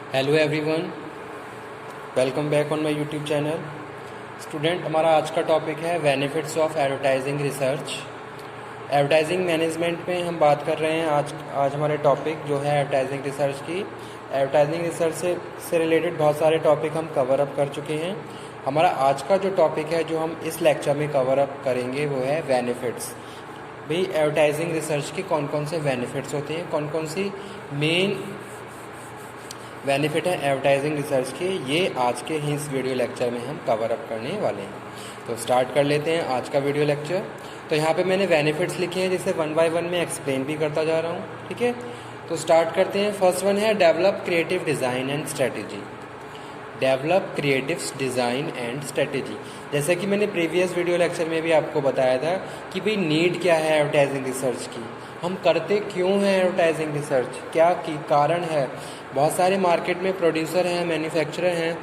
Hello everyone, welcome back on my YouTube channel. Student, हमारा आज का टॉपिक है benefits of advertising research. Advertising management में हम बात कर रहे हैं। आज हमारे टॉपिक जो है एडवर्टाइजिंग रिसर्च की। एडवर्टाइजिंग रिसर्च से रिलेटेड बहुत सारे टॉपिक हम कवर अप कर चुके हैं। हमारा आज का जो टॉपिक है जो हम इस लेक्चर में कवर अप करेंगे वो है बेनिफिट्स। भाई, एडवर्टाइजिंग रिसर्च के कौन कौन से बेनिफिट्स होते हैं, कौन कौन सी मेन बेनिफिट है एडवर्टाइजिंग रिसर्च के, ये आज के ही इस वीडियो लेक्चर में हम कवर अप करने वाले हैं। तो स्टार्ट कर लेते हैं आज का वीडियो लेक्चर। तो यहाँ पे मैंने बेनिफिट्स लिखे हैं जिसे वन बाय वन में एक्सप्लेन भी करता जा रहा हूँ, ठीक है। तो स्टार्ट करते हैं। फर्स्ट वन है develop creative design and strategy. Develop creative design and strategy, जैसे कि मैंने प्रीवियस वीडियो लेक्चर में भी आपको बताया था कि भाई नीड क्या है एडवर्टाइजिंग रिसर्च की, हम करते क्यों हैं एडवर्टाइजिंग रिसर्च, क्या की कारण है। बहुत सारे मार्केट में प्रोड्यूसर हैं, मैन्युफैक्चरर हैं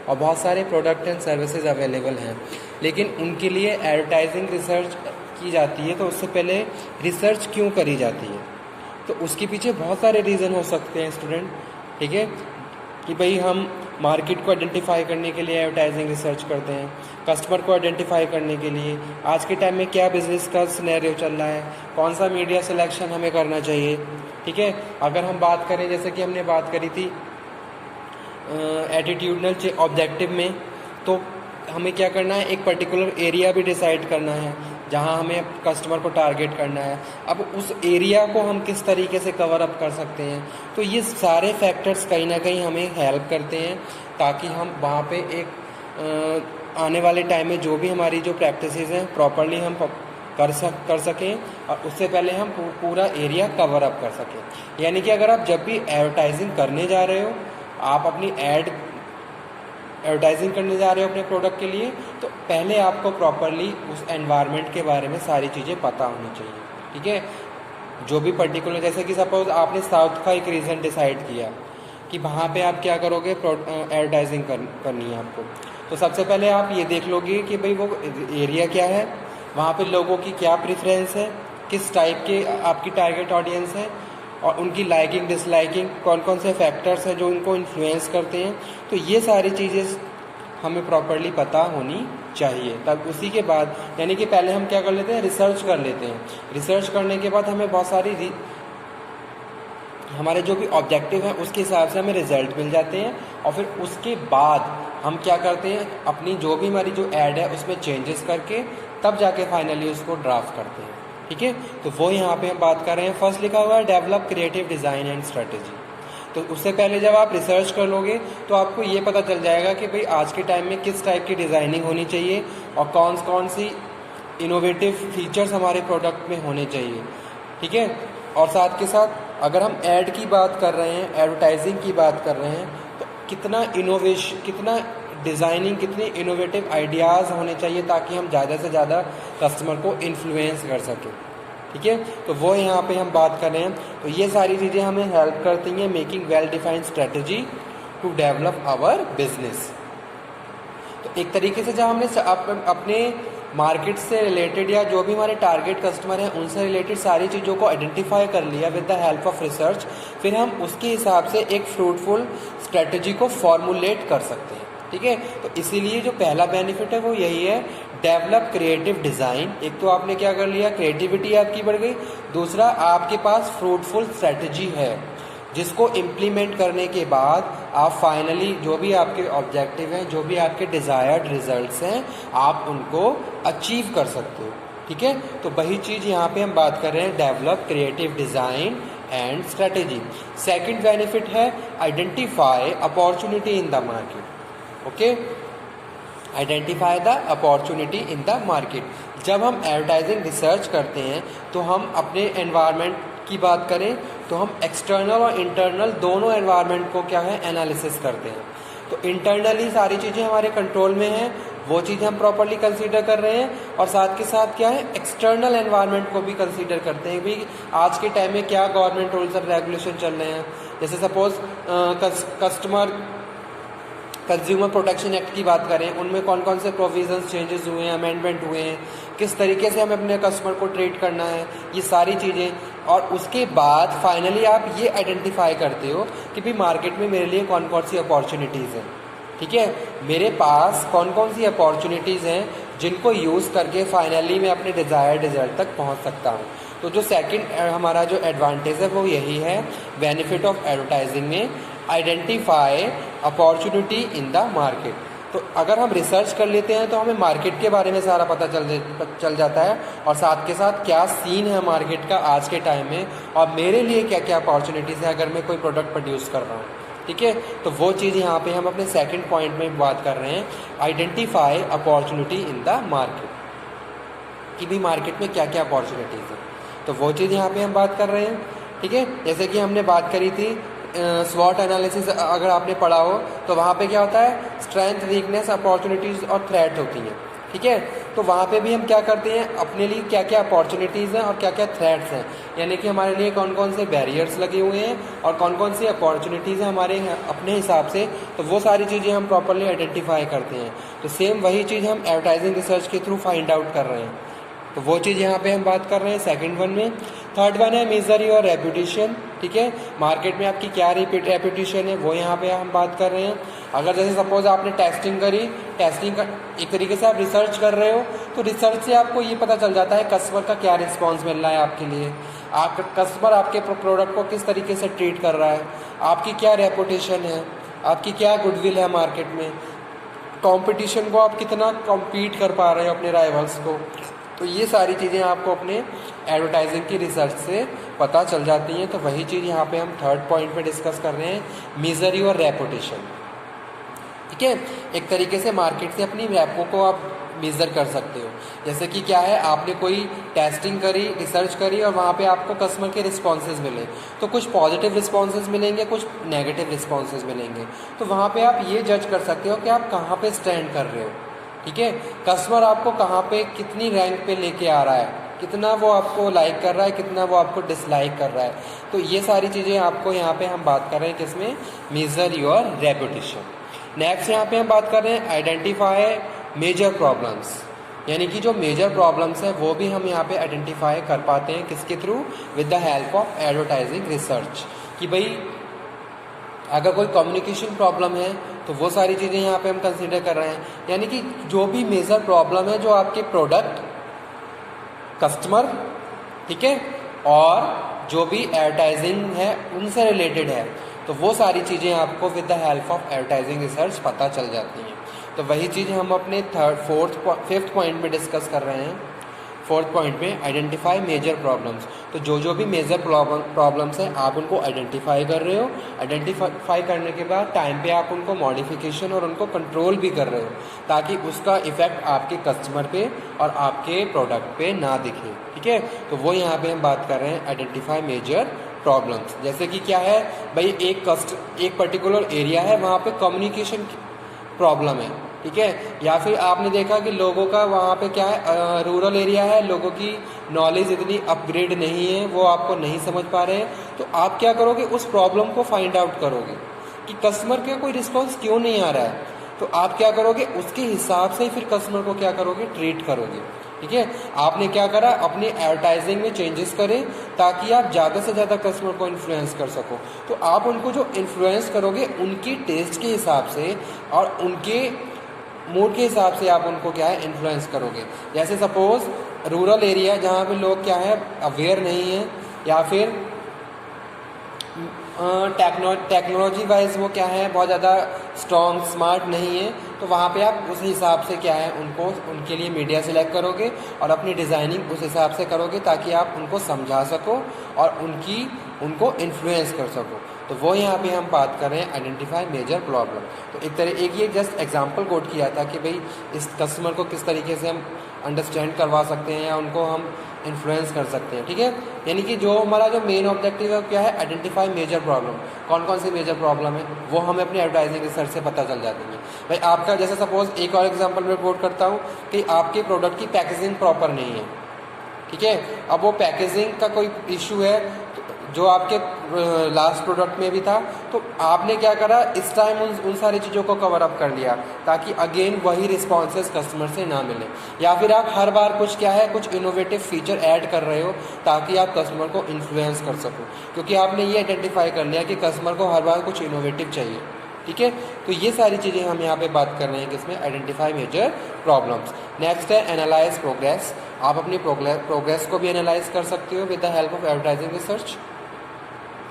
और बहुत सारे प्रोडक्ट एंड सर्विसेज अवेलेबल हैं, लेकिन उनके लिए एडवर्टाइजिंग रिसर्च की जाती है। तो उससे पहले रिसर्च क्यों करी जाती है, तो उसके पीछे बहुत सारे रीज़न हो सकते हैं स्टूडेंट, ठीक है। कि भाई हम मार्केट को आइडेंटिफाई करने के लिए एडवर्टाइजिंग रिसर्च करते हैं, कस्टमर को आइडेंटिफाई करने के लिए आज के टाइम में क्या बिजनेस का सिनेरियो चल रहा है, कौन सा मीडिया सिलेक्शन हमें करना चाहिए, ठीक है। अगर हम बात करें, जैसे कि हमने बात करी थी एटीट्यूडनल ऑब्जेक्टिव में, तो हमें क्या करना है, एक पर्टिकुलर एरिया भी डिसाइड करना है जहां हमें कस्टमर को टारगेट करना है। अब उस एरिया को हम किस तरीके से कवर अप कर सकते हैं, तो ये सारे फैक्टर्स कहीं ना कहीं हमें हेल्प करते हैं ताकि हम वहाँ पे एक आने वाले टाइम में जो भी हमारी जो प्रैक्टिसेस हैं प्रॉपरली हम कर सकें और उससे पहले हम पूरा एरिया कवर अप कर सकें। यानी कि अगर आप जब भी एडवर्टाइजिंग करने जा रहे हो, आप अपनी एडवर्टाइजिंग करने जा रहे हो अपने प्रोडक्ट के लिए, तो पहले आपको प्रॉपरली उस एनवायरनमेंट के बारे में सारी चीज़ें पता होनी चाहिए, ठीक है। जो भी पर्टिकुलर, जैसे कि सपोज आपने साउथ का एक रीजन डिसाइड किया कि वहाँ पे आप क्या करोगे, एडवर्टाइजिंग करनी है आपको, तो सबसे पहले आप ये देख लोगे कि भाई वो एरिया क्या है, वहाँ पे लोगों की क्या प्रेफरेंस है, किस टाइप के आपकी टारगेट ऑडियंस है और उनकी लाइकिंग डिसलाइकिंग, कौन कौन से फैक्टर्स हैं जो उनको इन्फ्लुएंस करते हैं। तो ये सारी चीज़ें हमें प्रॉपरली पता होनी चाहिए। तब उसी के बाद, यानी कि पहले हम क्या कर लेते हैं, रिसर्च कर लेते हैं। रिसर्च करने के बाद हमें बहुत सारी हमारे जो भी ऑब्जेक्टिव हैं उसके हिसाब से हमें रिजल्ट मिल जाते हैं और फिर उसके बाद हम क्या करते हैं, अपनी जो भी हमारी जो ऐड है उसमें चेंजेस करके तब जाके फाइनली उसको ड्राफ्ट करते हैं, ठीक है। तो वो यहाँ पे हम बात कर रहे हैं। फर्स्ट लिखा हुआ है develop creative design and strategy. तो उससे पहले जब आप रिसर्च कर लोगे तो आपको ये पता चल जाएगा कि भाई आज के टाइम में किस टाइप की डिज़ाइनिंग होनी चाहिए और कौन कौन सी इनोवेटिव फीचर्स हमारे प्रोडक्ट में होने चाहिए, ठीक है। और साथ के साथ अगर हम ऐड की बात कर रहे हैं, एडवर्टाइजिंग की बात कर रहे हैं, तो कितना इनोवेशन, कितना डिज़ाइनिंग, कितने इनोवेटिव आइडियाज़ होने चाहिए ताकि हम ज़्यादा से ज़्यादा कस्टमर को इन्फ्लुएंस कर सकें, ठीक है। तो वो यहाँ पे हम बात कर रहे हैं। तो ये सारी चीज़ें हमें हेल्प करती हैं making well defined strategy to develop our business. तो एक तरीके से जब हमने अपने मार्केट से रिलेटेड या जो भी हमारे टारगेट कस्टमर हैं उनसे रिलेटेड सारी चीज़ों को आइडेंटिफाई कर लिया with the help of research, फिर हम उसके हिसाब से एक फ्रूटफुल स्ट्रेटजी को फॉर्मुलेट कर सकते हैं, ठीक है। तो इसीलिए जो पहला बेनिफिट है वो यही है, डेवलप क्रिएटिव डिज़ाइन। एक तो आपने क्या कर लिया, क्रिएटिविटी आपकी बढ़ गई, दूसरा आपके पास फ्रूटफुल स्ट्रेटजी है जिसको इम्प्लीमेंट करने के बाद आप फाइनली जो भी आपके ऑब्जेक्टिव हैं, जो भी आपके डिज़ायर्ड रिजल्ट्स हैं, आप उनको अचीव कर सकते हो, ठीक है। तो वही चीज़ यहाँ पे हम बात कर रहे हैं, develop creative design and strategy. Second benefit है identify opportunity in the market. Okay, identify the opportunity in the market. जब हम एडवर्टाइजिंग रिसर्च करते हैं तो हम अपने एनवायरनमेंट की बात करें तो हम एक्सटर्नल और इंटरनल दोनों एनवायरनमेंट को क्या है, एनालिसिस करते हैं। तो इंटरनली सारी चीज़ें हमारे कंट्रोल में हैं, वो चीज़ हम प्रॉपरली कंसीडर कर रहे हैं, और साथ के साथ क्या है, एक्सटर्नल एनवायरनमेंट को भी कंसीडर करते हैं। भी आज के टाइम में क्या गवर्नमेंट रूल्स और रेगुलेशन चल रहे हैं, जैसे सपोज कंज्यूमर प्रोटेक्शन एक्ट की बात करें, उनमें कौन कौन से प्रोविजंस चेंजेस हुए हैं, अमेंडमेंट हुए हैं, किस तरीके से हमें अपने कस्टमर को ट्रीट करना है, ये सारी चीज़ें और उसके बाद फाइनली आप ये आइडेंटिफाई करते हो कि भाई मार्केट में मेरे लिए कौन कौन सी अपॉर्चुनिटीज़ हैं। ठीक है, मेरे पास कौन कौन सी अपॉर्चुनिटीज़ हैं जिनको यूज़ करके फाइनली मैं अपने डिज़ायर्ड रिजल्ट तक पहुंच सकता हूं। तो जो सेकंड हमारा जो एडवांटेज है वो यही है, बेनिफिट ऑफ एडवर्टाइजिंग में identify opportunity in the market. तो अगर हम रिसर्च कर लेते हैं तो हमें मार्केट के बारे में सारा पता चल जाता है, और साथ के साथ क्या सीन है मार्केट का आज के टाइम में, और मेरे लिए क्या क्या अपॉर्चुनिटीज़ है अगर मैं कोई प्रोडक्ट प्रोड्यूस कर रहा हूँ। ठीक है, तो वो चीज़ यहाँ पे हम अपने सेकंड पॉइंट में बात कर रहे हैं, identify opportunity in the market, कि भी मार्केट में क्या क्या अपॉर्चुनिटीज़ है। तो वो चीज़ यहाँ पे हम बात कर रहे हैं। ठीक है, जैसे कि हमने बात करी थी स्वॉट एनालिसिस, अगर आपने पढ़ा हो तो वहाँ पे क्या होता है, स्ट्रेंथ, वीकनेस, अपॉर्चुनिटीज़ और थ्रेट होती हैं। ठीक है, तो वहाँ पे भी हम क्या करते हैं, अपने लिए क्या क्या अपॉर्चुनिटीज़ हैं और क्या क्या थ्रेट्स हैं, यानी कि हमारे लिए कौन कौन से बैरियर्स लगे हुए हैं और कौन कौन सी अपॉर्चुनिटीज़ हैं हमारे अपने हिसाब से, तो वो सारी चीज़ें हम प्रॉपरली आइडेंटिफाई करते हैं। तो सेम वही चीज़ हम एडवर्टाइजिंग रिसर्च के थ्रू फाइंड आउट कर रहे हैं। तो वो चीज़ यहाँ पे हम बात कर रहे हैं सेकंड वन में। थर्ड वन है मेजर योर रेपुटेशन। ठीक है, मार्केट में आपकी क्या रेपुटेशन है वो यहाँ पे हम बात कर रहे हैं। अगर जैसे सपोज आपने टेस्टिंग करी, टेस्टिंग का एक तरीके से आप रिसर्च कर रहे हो, तो रिसर्च से आपको ये पता चल जाता है कस्टमर का क्या रिस्पॉन्स मिल रहा है आपके लिए, आप कस्टमर आपके प्रोडक्ट को किस तरीके से ट्रीट कर रहा है, आपकी क्या रेपुटेशन है, आपकी क्या गुडविल है मार्केट में, कंपटीशन को आप कितना कॉम्पीट कर पा रहे हो अपने राइवल्स को। तो ये सारी चीज़ें आपको अपने एडवर्टाइजिंग की रिसर्च से पता चल जाती हैं। तो वही चीज़ यहाँ पे हम थर्ड पॉइंट पे डिस्कस कर रहे हैं, मेजर योर रेपुटेशन। ठीक है, एक तरीके से मार्केट से अपनी रेपो को आप मेज़र कर सकते हो। जैसे कि क्या है, आपने कोई टेस्टिंग करी, रिसर्च करी और वहाँ पे आपको कस्टमर के रिस्पॉन्सेज मिले, तो कुछ पॉजिटिव रिस्पॉन्सेज मिलेंगे, कुछ नेगेटिव रिस्पॉन्सेज मिलेंगे। तो वहाँ पे आप ये जज कर सकते हो कि आप कहाँ पे स्टैंड कर रहे हो। ठीक है, कस्टमर आपको कहाँ पे कितनी रैंक पे लेके आ रहा है, कितना वो आपको लाइक कर रहा है, कितना वो आपको डिसलाइक कर रहा है। तो ये सारी चीज़ें आपको यहाँ पे हम बात कर रहे हैं किसमें, मेजर योर रेपुटेशन। नेक्स्ट यहाँ पे हम बात कर रहे हैं आइडेंटिफाई मेजर प्रॉब्लम्स, यानी कि जो मेजर प्रॉब्लम्स हैं वो भी हम यहाँ पे आइडेंटिफाई कर पाते हैं किसके through, with the help of advertising research. कि भाई अगर कोई कम्युनिकेशन प्रॉब्लम है तो वो सारी चीज़ें यहाँ पे हम कंसीडर कर रहे हैं, यानी कि जो भी मेजर प्रॉब्लम है जो आपके प्रोडक्ट, कस्टमर, ठीक है, और जो भी एडवर्टाइजिंग है उनसे रिलेटेड है, तो वो सारी चीज़ें आपको with the help of advertising research पता चल जाती हैं। तो वही चीज़ हम अपने फिफ्थ पॉइंट में डिस्कस कर रहे हैं। फोर्थ पॉइंट में आइडेंटिफाई मेजर प्रॉब्लम्स। तो जो भी मेजर प्रॉब्लम्स हैं आप उनको आइडेंटिफाई कर रहे हो, आइडेंटिफाई करने के बाद टाइम पे आप उनको मॉडिफिकेशन और उनको कंट्रोल भी कर रहे हो, ताकि उसका इफ़ेक्ट आपके कस्टमर पे और आपके प्रोडक्ट पे ना दिखे। ठीक है, तो वो यहाँ पे हम बात कर रहे हैं आइडेंटिफाई मेजर प्रॉब्लम्स। जैसे कि क्या है भाई, एक पर्टिकुलर एरिया है, वहाँ पे कम्युनिकेशन प्रॉब्लम है। ठीक है, या फिर आपने देखा कि लोगों का वहाँ पे क्या है, रूरल एरिया है, लोगों की नॉलेज इतनी अपग्रेड नहीं है, वो आपको नहीं समझ पा रहे हैं। तो आप क्या करोगे, उस प्रॉब्लम को फाइंड आउट करोगे कि कस्टमर का कोई रिस्पॉन्स क्यों नहीं आ रहा है। तो आप क्या करोगे, उसके हिसाब से फिर कस्टमर को क्या करोगे, ट्रीट करोगे। ठीक है, आपने क्या करा, अपनी एडवर्टाइजिंग में चेंजेस करें ताकि आप ज़्यादा से ज़्यादा कस्टमर को इन्फ्लुएंस कर सको। तो आप उनको जो इन्फ्लुएंस करोगे उनकी टेस्ट के हिसाब से और उनके मूड के हिसाब से आप उनको क्या है, इन्फ्लुएंस करोगे। जैसे सपोज रूरल एरिया जहाँ पे लोग क्या है, अवेयर नहीं है, या फिर टेक्नोलॉजी वाइज वो क्या है, बहुत ज़्यादा स्ट्रॉन्ग स्मार्ट नहीं है, तो वहाँ पे आप उस हिसाब से क्या है, उनको उनके लिए मीडिया सिलेक्ट करोगे और अपनी डिज़ाइनिंग उस हिसाब से करोगे ताकि आप उनको समझा सको और उनको इन्फ्लुएंस कर सको। तो वो यहाँ पे हम बात कर रहे हैं आइडेंटिफाई मेजर प्रॉब्लम। तो एक ये जस्ट एग्जांपल कोट किया था कि भाई इस कस्टमर को किस तरीके से हम अंडरस्टैंड करवा सकते हैं या उनको हम इन्फ्लुएंस कर सकते हैं। ठीक है, यानी कि जो हमारा जो मेन ऑब्जेक्टिव है क्या है, आइडेंटिफाई मेजर प्रॉब्लम। कौन कौन सी मेजर प्रॉब्लम है वो हमें अपनी एडवर्टाइजिंग रिसर्च से पता चल जाती है। भाई आपका जैसे सपोज एक और एग्जांपल मैं कोट करता हूँ कि आपके प्रोडक्ट की पैकेजिंग प्रॉपर नहीं है। ठीक है, अब वो पैकेजिंग का कोई इशू है जो आपके लास्ट प्रोडक्ट में भी था। तो आपने क्या करा, इस टाइम उन सारी चीज़ों को कवर अप कर लिया ताकि अगेन वही रिस्पॉन्सेस कस्टमर से ना मिले। या फिर आप हर बार कुछ क्या है, कुछ इनोवेटिव फीचर ऐड कर रहे हो ताकि आप कस्टमर को इन्फ्लुएंस कर सको, क्योंकि आपने ये आइडेंटिफाई कर लिया कि कस्टमर को हर बार कुछ इनोवेटिव चाहिए। ठीक है, तो ये सारी चीज़ें हम यहाँ पे बात कर रहे हैं किसमें, आइडेंटिफाई मेजर प्रॉब्लम्स। नेक्स्ट है एनालाइज प्रोग्रेस। आप अपनी प्रोग्रेस को भी एनालाइज कर सकते हो with the help of advertising research.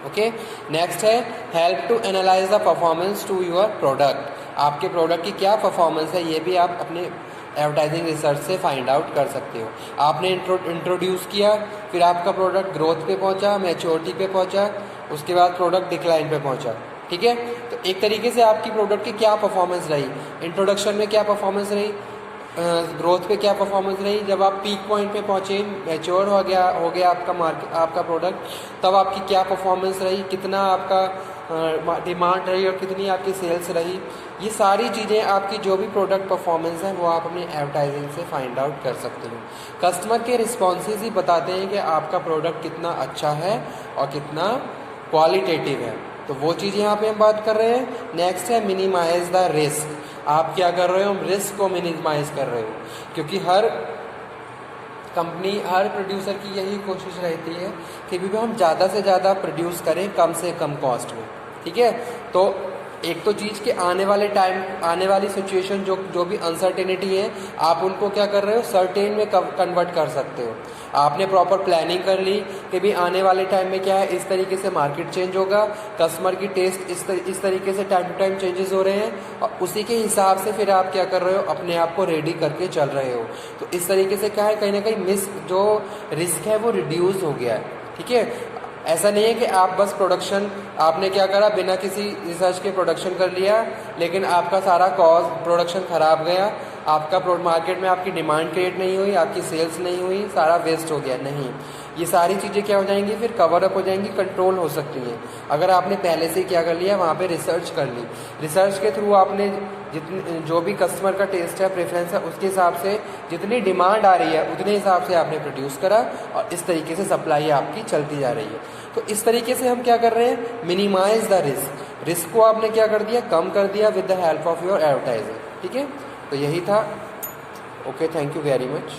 Okay, next है help to analyse the performance to your product. आपके प्रोडक्ट की क्या परफॉर्मेंस है ये भी आप अपने एडवर्टाइजिंग रिसर्च से फाइंड आउट कर सकते हो। आपने इंट्रोड्यूस किया, फिर आपका प्रोडक्ट ग्रोथ पे पहुंचा, मैच्योरिटी पे पहुंचा, उसके बाद प्रोडक्ट डिक्लाइन पे पहुंचा। ठीक है, तो एक तरीके से आपकी प्रोडक्ट की क्या परफॉर्मेंस रही, इंट्रोडक्शन में क्या परफॉर्मेंस रही, ग्रोथ पे क्या परफॉर्मेंस रही, जब आप पीक पॉइंट पे पहुंचे, मैच्योर हो गया आपका प्रोडक्ट, तब आपकी क्या परफॉर्मेंस रही, कितना आपका डिमांड रही और कितनी आपकी सेल्स रही। ये सारी चीज़ें आपकी जो भी प्रोडक्ट परफॉर्मेंस है वो आप अपनी एडवर्टाइजिंग से फाइंड आउट कर सकते हो। कस्टमर के रिस्पॉन्सेज ही बताते हैं कि आपका प्रोडक्ट कितना अच्छा है और कितना क्वालिटेटिव है। तो वो चीज़ यहाँ पे हम बात कर रहे हैं। नेक्स्ट है मिनिमाइज द रिस्क। आप क्या कर रहे हो, रिस्क को मिनिमाइज कर रहे हो, क्योंकि हर कंपनी, हर प्रोड्यूसर की यही कोशिश रहती है कि भी हम ज़्यादा से ज़्यादा प्रोड्यूस करें कम से कम कॉस्ट में। ठीक है, तो एक तो चीज़ के आने वाली सिचुएशन जो भी अनसर्टेनिटी है, आप उनको क्या कर रहे हो, सर्टेन में कन्वर्ट कर सकते हो। आपने प्रॉपर प्लानिंग कर ली कि भी आने वाले टाइम में क्या है, इस तरीके से मार्केट चेंज होगा, कस्टमर की टेस्ट इस तरीके से टाइम टू टाइम चेंजेस हो रहे हैं, और उसी के हिसाब से फिर आप क्या कर रहे हो, अपने आप को रेडी करके चल रहे हो। तो इस तरीके से क्या है, कहीं ना कहीं जो रिस्क है वो रिड्यूस हो गया है। ठीक है, ऐसा नहीं है कि आप बस प्रोडक्शन, आपने क्या करा, बिना किसी रिसर्च के प्रोडक्शन कर लिया, लेकिन आपका सारा कॉस्ट प्रोडक्शन ख़राब गया, आपका मार्केट में आपकी डिमांड क्रिएट नहीं हुई, आपकी सेल्स नहीं हुई, सारा वेस्ट हो गया। नहीं, ये सारी चीज़ें क्या हो जाएंगी, फिर कवर अप हो जाएंगी, कंट्रोल हो सकती हैं अगर आपने पहले से क्या कर लिया, वहाँ पे रिसर्च कर ली। रिसर्च के थ्रू आपने जो भी कस्टमर का टेस्ट है, प्रेफरेंस है, उसके हिसाब से जितनी डिमांड आ रही है उतने हिसाब से आपने प्रोड्यूस करा, और इस तरीके से सप्लाई आपकी चलती जा रही है। तो इस तरीके से हम क्या कर रहे हैं, मिनिमाइज द रिस्क को आपने क्या कर दिया, कम कर दिया with the help of your advertising. ठीक है, तो यही था। Okay, thank you very much.